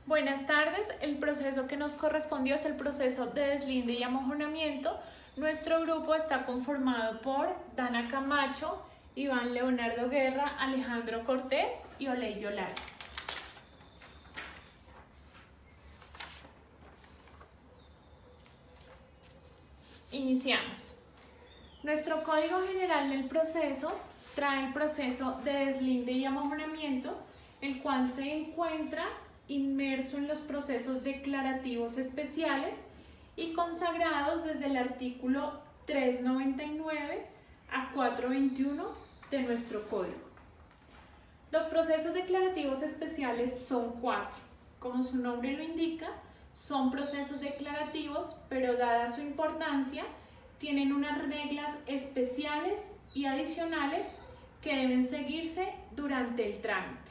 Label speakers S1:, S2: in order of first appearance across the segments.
S1: Buenas tardes, el proceso que nos correspondió es el proceso de deslinde y amojonamiento. Nuestro grupo está conformado por Dana Camacho, Iván Leonardo Guerra, Alejandro Cortés y Oley Yolar. Iniciamos. Nuestro código general del proceso trae el proceso de deslinde y amojonamiento, el cual se encuentra inmerso en los procesos declarativos especiales y consagrados desde el artículo 399 a 421 de nuestro código. Los procesos declarativos especiales son 4. Como su nombre lo indica, son procesos declarativos, pero dada su importancia, tienen unas reglas especiales y adicionales que deben seguirse durante el trámite.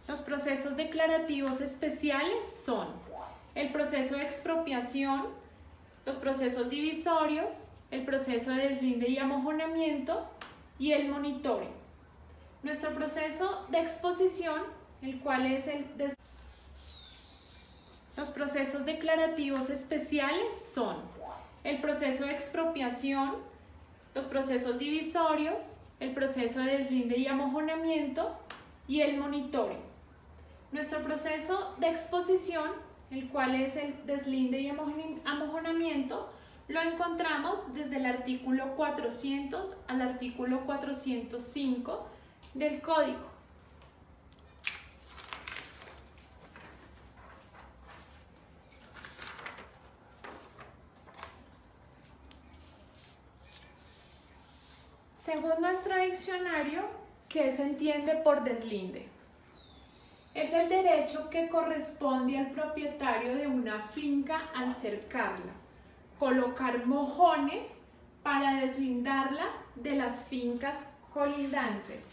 S1: Los procesos declarativos especiales son el proceso de expropiación, los procesos divisorios, el proceso de deslinde y amojonamiento y el monitoreo. Nuestro proceso de exposición, el cual es los procesos declarativos especiales son el proceso de expropiación, los procesos divisorios, el proceso de deslinde y amojonamiento y el monitoreo. Nuestro proceso de exposición, el cual es el deslinde y amojonamiento, lo encontramos desde el artículo 400 al artículo 405 del Código. Según nuestro diccionario, ¿qué se entiende por deslinde? Es el derecho que corresponde al propietario de una finca al cercarla, colocar mojones para deslindarla de las fincas colindantes.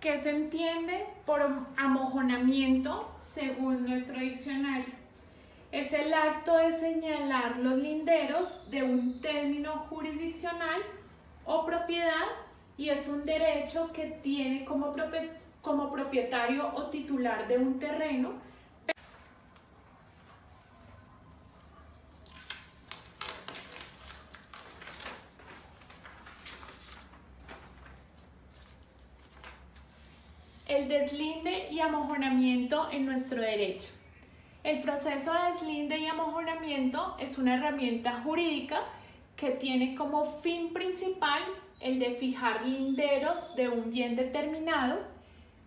S1: ¿Qué se entiende por amojonamiento según nuestro diccionario? Es el acto de señalar los linderos de un término jurisdiccional o propiedad y es un derecho que tiene como propietario o titular de un terreno. El deslinde y amojonamiento en nuestro derecho. El proceso de deslinde y amojonamiento es una herramienta jurídica que tiene como fin principal el de fijar linderos de un bien determinado.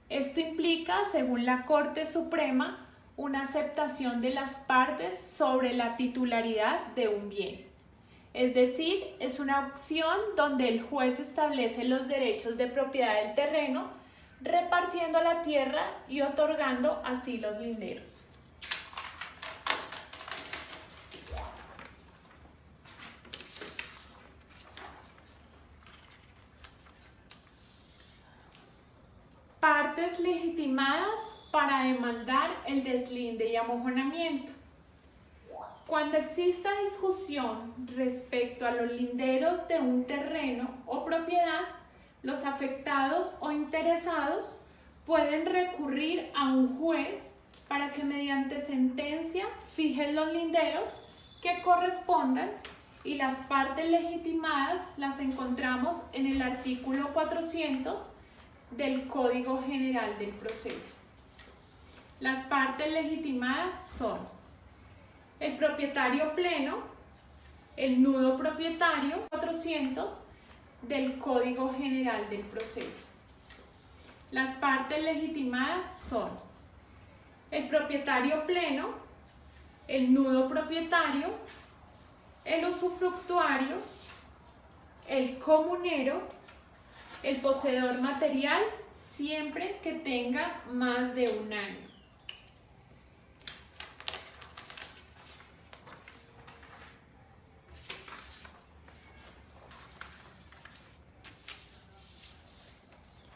S1: Esto implica, según la Corte Suprema, una aceptación de las partes sobre la titularidad de un bien. Es decir, es una acción donde el juez establece los derechos de propiedad del terreno, repartiendo la tierra y otorgando así los linderos. Partes legitimadas para demandar el deslinde y amojonamiento. Cuando exista discusión respecto a los linderos de un terreno o propiedad, los afectados o interesados pueden recurrir a un juez para que mediante sentencia fijen los linderos que correspondan y las partes legitimadas las encontramos en el artículo 400 del Código General del Proceso. Las partes legitimadas son el propietario pleno, el nudo propietario 400 del Código General del Proceso. Las partes legitimadas son el propietario pleno, el nudo propietario, el usufructuario, el comunero, el poseedor material, siempre que tenga más de un año.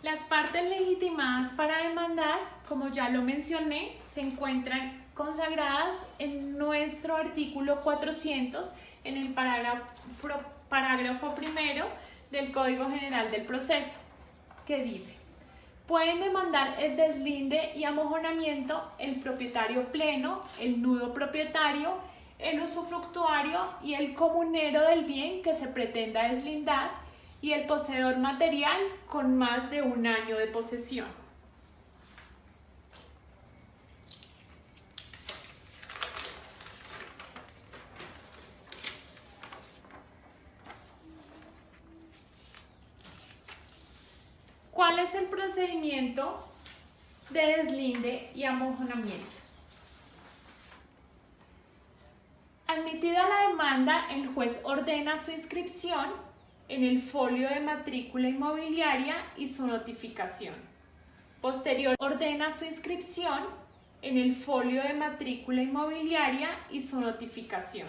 S1: Las partes legitimadas para demandar, como ya lo mencioné, se encuentran consagradas en nuestro artículo 400, en el parágrafo primero del Código General del Proceso, que dice: pueden demandar el deslinde y amojonamiento el propietario pleno, el nudo propietario, el usufructuario y el comunero del bien que se pretenda deslindar, y el poseedor material con más de 1 año de posesión. ¿Cuál es el procedimiento de deslinde y amojonamiento? Admitida la demanda, el juez ordena su inscripción en el folio de matrícula inmobiliaria y su notificación. Posterior, ordena su inscripción en el folio de matrícula inmobiliaria y su notificación.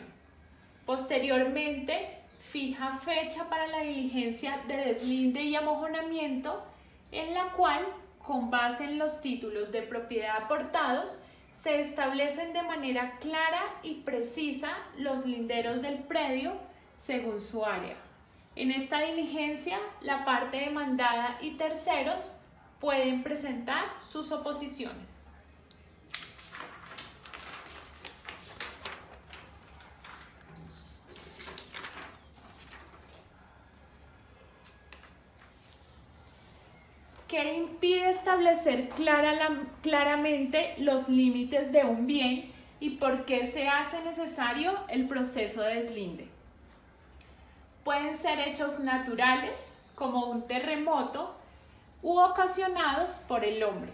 S1: Posteriormente, fija fecha para la diligencia de deslinde y amojonamiento, en la cual, con base en los títulos de propiedad aportados, se establecen de manera clara y precisa los linderos del predio según su área. En esta diligencia, la parte demandada y terceros pueden presentar sus oposiciones. ¿Qué impide establecer claramente los límites de un bien y por qué se hace necesario el proceso de deslinde? Pueden ser hechos naturales, como un terremoto, u ocasionados por el hombre,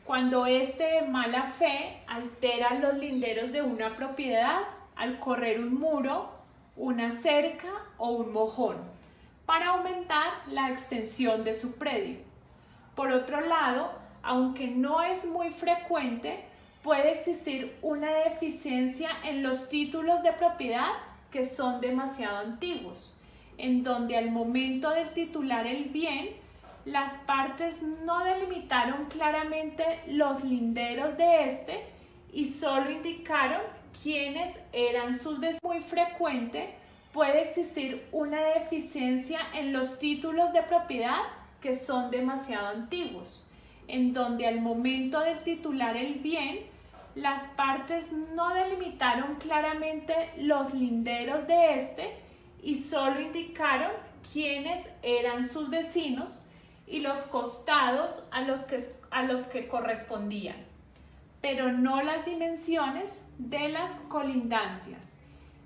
S1: cuando éste de mala fe altera los linderos de una propiedad al correr un muro, una cerca o un mojón, para aumentar la extensión de su predio. Por otro lado, aunque no es muy frecuente, puede existir una deficiencia en los títulos de propiedad que son demasiado antiguos, en donde al momento de titular el bien, las partes no delimitaron claramente los linderos de este y solo indicaron quiénes eran sus vecinos. Muy frecuente, puede existir una deficiencia en los títulos de propiedad que son demasiado antiguos, en donde al momento de titular el bien, las partes no delimitaron claramente los linderos de este y solo indicaron quiénes eran sus vecinos y los costados a los que correspondían, pero no las dimensiones de las colindancias.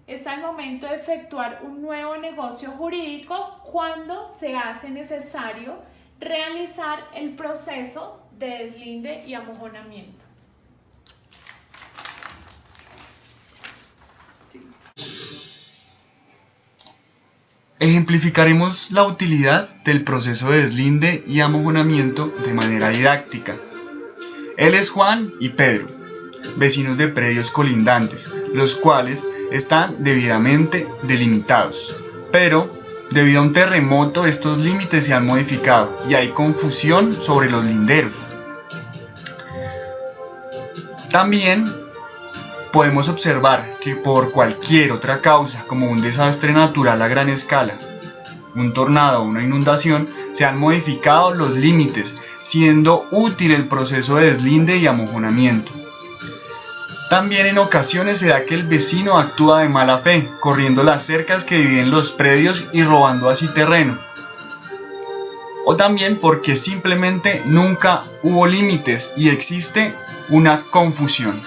S1: Es al momento de efectuar un nuevo negocio jurídico cuando se hace necesario realizar el proceso de deslinde y amojonamiento.
S2: Ejemplificaremos la utilidad del proceso de deslinde y amojonamiento de manera didáctica. Él es Juan y Pedro, vecinos de predios colindantes, los cuales están debidamente delimitados. Pero, debido a un terremoto, estos límites se han modificado y hay confusión sobre los linderos. También podemos observar que por cualquier otra causa, como un desastre natural a gran escala, un tornado o una inundación, se han modificado los límites, siendo útil el proceso de deslinde y amojonamiento. También en ocasiones se da que el vecino actúa de mala fe, corriendo las cercas que dividen los predios y robando así terreno. O también porque simplemente nunca hubo límites y existe una confusión.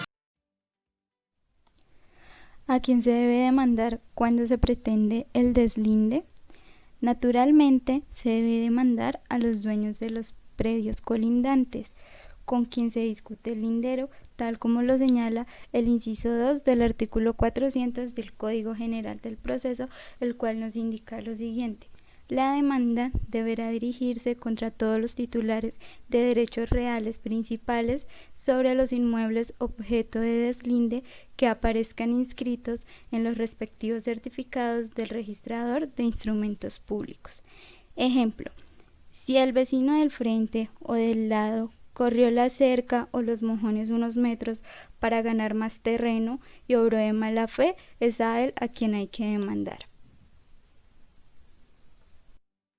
S3: ¿A quién se debe demandar cuando se pretende el deslinde? Naturalmente, se debe demandar a los dueños de los predios colindantes, con quien se discute el lindero, tal como lo señala el inciso 2 del artículo 400 del Código General del Proceso, el cual nos indica lo siguiente: la demanda deberá dirigirse contra todos los titulares de derechos reales principales sobre los inmuebles objeto de deslinde que aparezcan inscritos en los respectivos certificados del registrador de instrumentos públicos. Ejemplo: Si el vecino del frente o del lado corrió la cerca o los mojones unos metros para ganar más terreno y obró de mala fe, es a él a quien hay que demandar.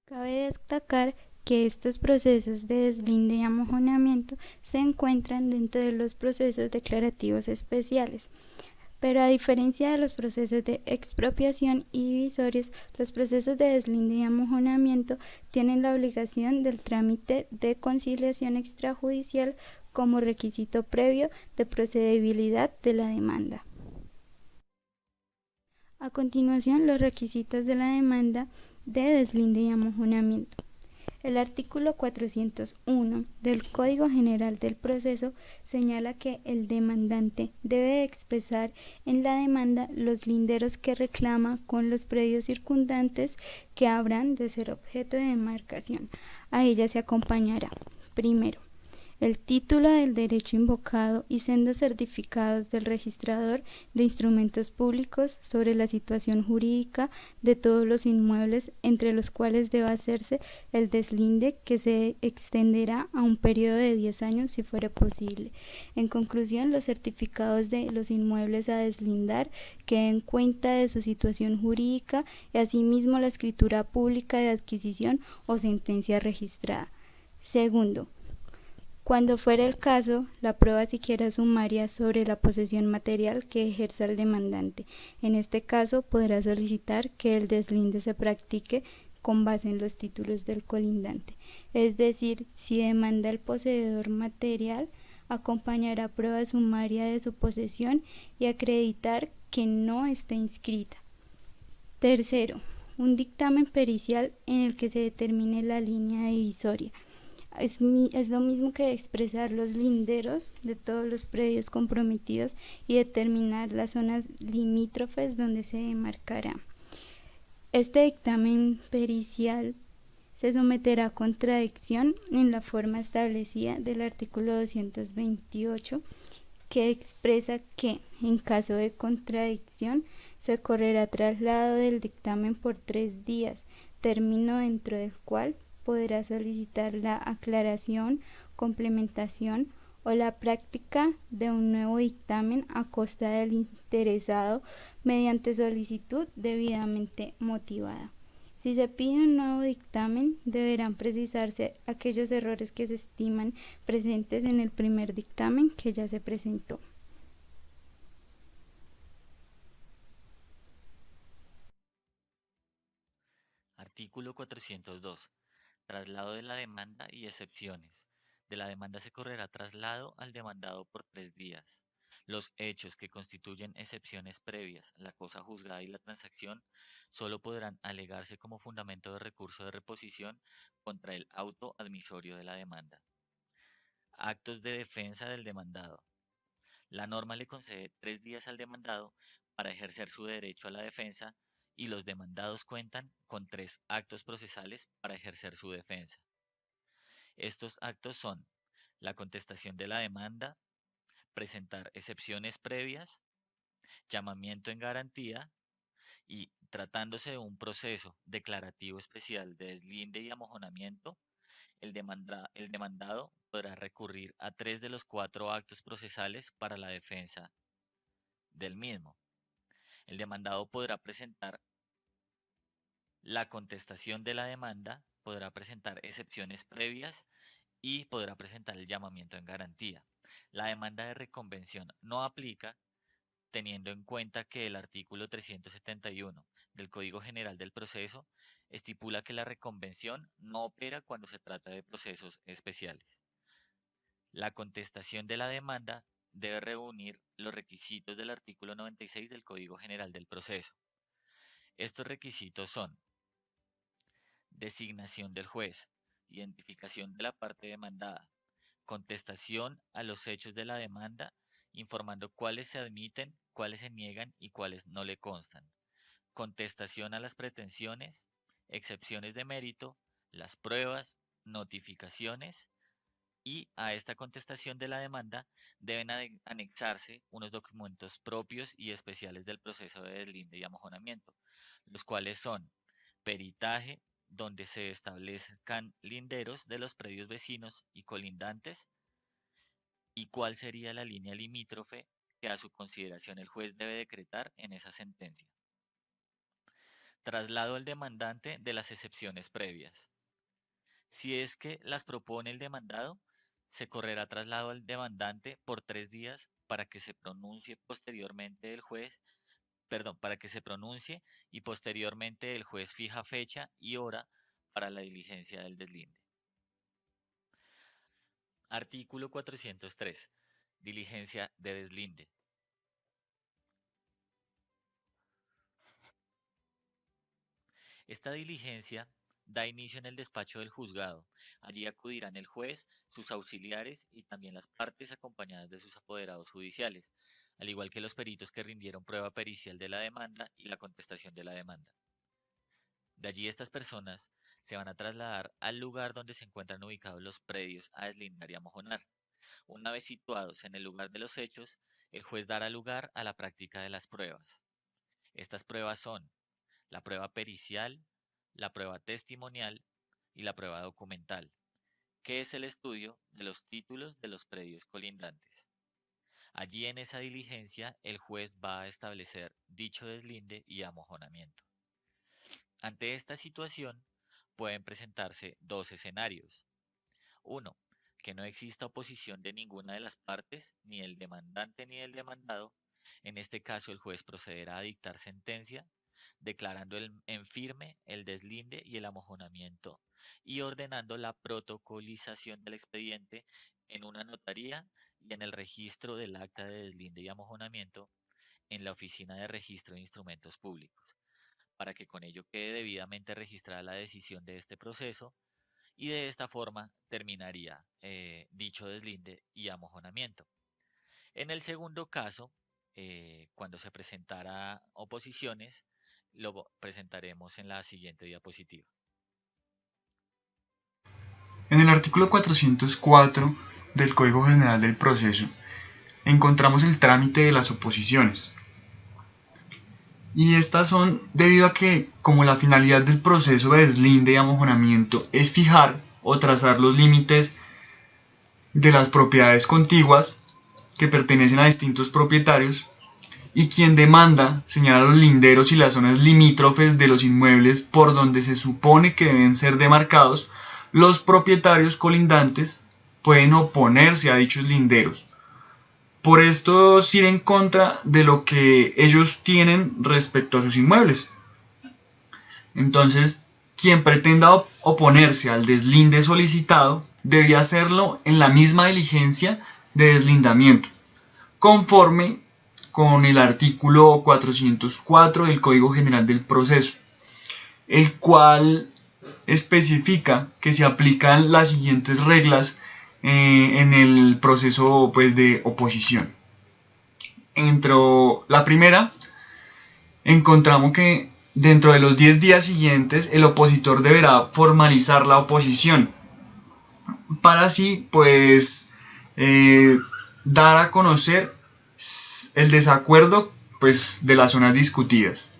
S3: Cabe destacar que estos procesos de deslinde y amojonamiento se encuentran dentro de los procesos declarativos especiales. Pero a diferencia de los procesos de expropiación y divisorios, los procesos de deslinde y amojonamiento tienen la obligación del trámite de conciliación extrajudicial como requisito previo de procedibilidad de la demanda. A continuación, los requisitos de la demanda de deslinde y amojonamiento. El artículo 401 del Código General del Proceso señala que el demandante debe expresar en la demanda los linderos que reclama con los predios circundantes que habrán de ser objeto de demarcación. A ella se acompañará, primero, el título del derecho invocado y sendos certificados del registrador de instrumentos públicos sobre la situación jurídica de todos los inmuebles entre los cuales deba hacerse el deslinde, que se extenderá a un periodo de 10 años si fuera posible. En conclusión, los certificados de los inmuebles a deslindar que den cuenta de su situación jurídica y asimismo la escritura pública de adquisición o sentencia registrada. Segundo, cuando fuera el caso, la prueba siquiera sumaria sobre la posesión material que ejerza el demandante. En este caso, podrá solicitar que el deslinde se practique con base en los títulos del colindante. Es decir, si demanda el poseedor material, acompañará prueba sumaria de su posesión y acreditar que no está inscrita. Tercero, un dictamen pericial en el que se determine la línea divisoria. Es lo mismo que expresar los linderos de todos los predios comprometidos y determinar las zonas limítrofes donde se demarcará. Este dictamen pericial se someterá a contradicción en la forma establecida del artículo 228, que expresa que, en caso de contradicción, se correrá traslado del dictamen por 3 días, término dentro del cual podrá solicitar la aclaración, complementación o la práctica de un nuevo dictamen a costa del interesado mediante solicitud debidamente motivada. Si se pide un nuevo dictamen, deberán precisarse aquellos errores que se estiman presentes en el primer dictamen que ya se presentó.
S4: Artículo 402. Traslado de la demanda y excepciones. De la demanda se correrá traslado al demandado por 3 días. Los hechos que constituyen excepciones previas, la cosa juzgada y la transacción, solo podrán alegarse como fundamento de recurso de reposición contra el auto admisorio de la demanda. Actos de defensa del demandado. La norma le concede 3 días al demandado para ejercer su derecho a la defensa y los demandados cuentan con 3 actos procesales para ejercer su defensa. Estos actos son la contestación de la demanda, presentar excepciones previas, llamamiento en garantía y, tratándose de un proceso declarativo especial de deslinde y amojonamiento, el demandado podrá recurrir a 3 de los 4 actos procesales para la defensa del mismo. El demandado podrá presentar la contestación de la demanda, podrá presentar excepciones previas y podrá presentar el llamamiento en garantía. La demanda de reconvención no aplica teniendo en cuenta que el artículo 371 del Código General del Proceso estipula que la reconvención no opera cuando se trata de procesos especiales. La contestación de la demanda debe reunir los requisitos del artículo 96 del Código General del Proceso. Estos requisitos son designación del juez, identificación de la parte demandada, contestación a los hechos de la demanda, informando cuáles se admiten, cuáles se niegan y cuáles no le constan, contestación a las pretensiones, excepciones de mérito, las pruebas, notificaciones y a esta contestación de la demanda deben anexarse unos documentos propios y especiales del proceso de deslinde y amojonamiento, los cuales son peritaje, donde se establezcan linderos de los predios vecinos y colindantes, y cuál sería la línea limítrofe que a su consideración el juez debe decretar en esa sentencia. Traslado al demandante de las excepciones previas. Si es que las propone el demandado, se correrá traslado al demandante por 3 días para que se pronuncie posteriormente el juez, para que se pronuncie y posteriormente el juez fija fecha y hora para la diligencia del deslinde. Artículo 403. Diligencia de deslinde. Esta diligencia da inicio en el despacho del juzgado. Allí acudirán el juez, sus auxiliares y también las partes acompañadas de sus apoderados judiciales, al igual que los peritos que rindieron prueba pericial de la demanda y la contestación de la demanda. De allí estas personas se van a trasladar al lugar donde se encuentran ubicados los predios a deslindar y a mojonar. Una vez situados en el lugar de los hechos, el juez dará lugar a la práctica de las pruebas. Estas pruebas son la prueba pericial, la prueba testimonial y la prueba documental, que es el estudio de los títulos de los predios colindantes. Allí en esa diligencia el juez va a establecer dicho deslinde y amojonamiento. Ante esta situación pueden presentarse dos escenarios. Uno, que no exista oposición de ninguna de las partes, ni el demandante ni el demandado. En este caso el juez procederá a dictar sentencia, declarando en firme el deslinde y el amojonamiento y ordenando la protocolización del expediente en una notaría y en el registro del acta de deslinde y amojonamiento en la Oficina de Registro de Instrumentos Públicos, para que con ello quede debidamente registrada la decisión de este proceso y de esta forma terminaría dicho deslinde y amojonamiento. En el segundo caso, cuando se presentara oposiciones, lo presentaremos en la siguiente diapositiva.
S2: En el artículo 404 del Código General del Proceso encontramos el trámite de las oposiciones. Y estas son debido a que, como la finalidad del proceso de deslinde y amojonamiento es fijar o trazar los límites de las propiedades contiguas que pertenecen a distintos propietarios, y quien demanda señala los linderos y las zonas limítrofes de los inmuebles por donde se supone que deben ser demarcados, los propietarios colindantes pueden oponerse a dichos linderos. Por esto ir en contra de lo que ellos tienen respecto a sus inmuebles. Entonces, quien pretenda oponerse al deslinde solicitado debía hacerlo en la misma diligencia de deslindamiento, conforme con el artículo 404 del Código General del Proceso, el cual especifica que se aplican las siguientes reglas en el proceso de oposición. Entre la primera, encontramos que dentro de los 10 días siguientes el opositor deberá formalizar la oposición para así dar a conocer el desacuerdo de las zonas discutidas.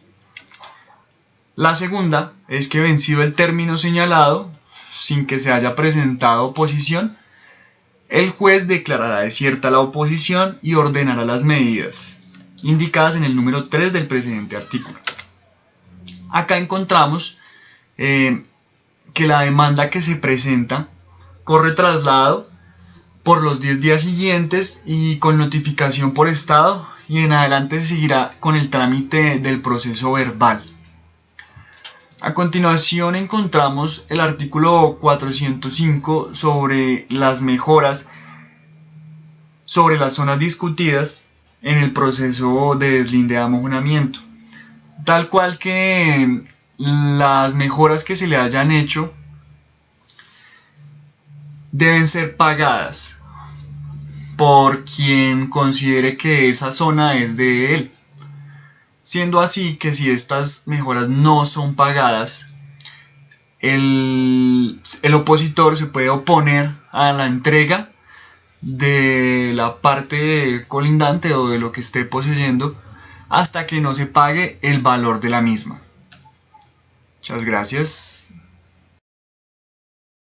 S2: La segunda es que, vencido el término señalado, sin que se haya presentado oposición, el juez declarará desierta la oposición y ordenará las medidas indicadas en el número 3 del presente artículo. Acá encontramos que la demanda que se presenta corre traslado por los 10 días siguientes y con notificación por estado, y en adelante se seguirá con el trámite del proceso verbal. A continuación encontramos el artículo 405 sobre las mejoras sobre las zonas discutidas en el proceso de deslinde y amojonamiento, tal cual que las mejoras que se le hayan hecho deben ser pagadas por quien considere que esa zona es de él, siendo así que si estas mejoras no son pagadas, el opositor se puede oponer a la entrega de la parte colindante o de lo que esté poseyendo hasta que no se pague el valor de la misma. Muchas gracias.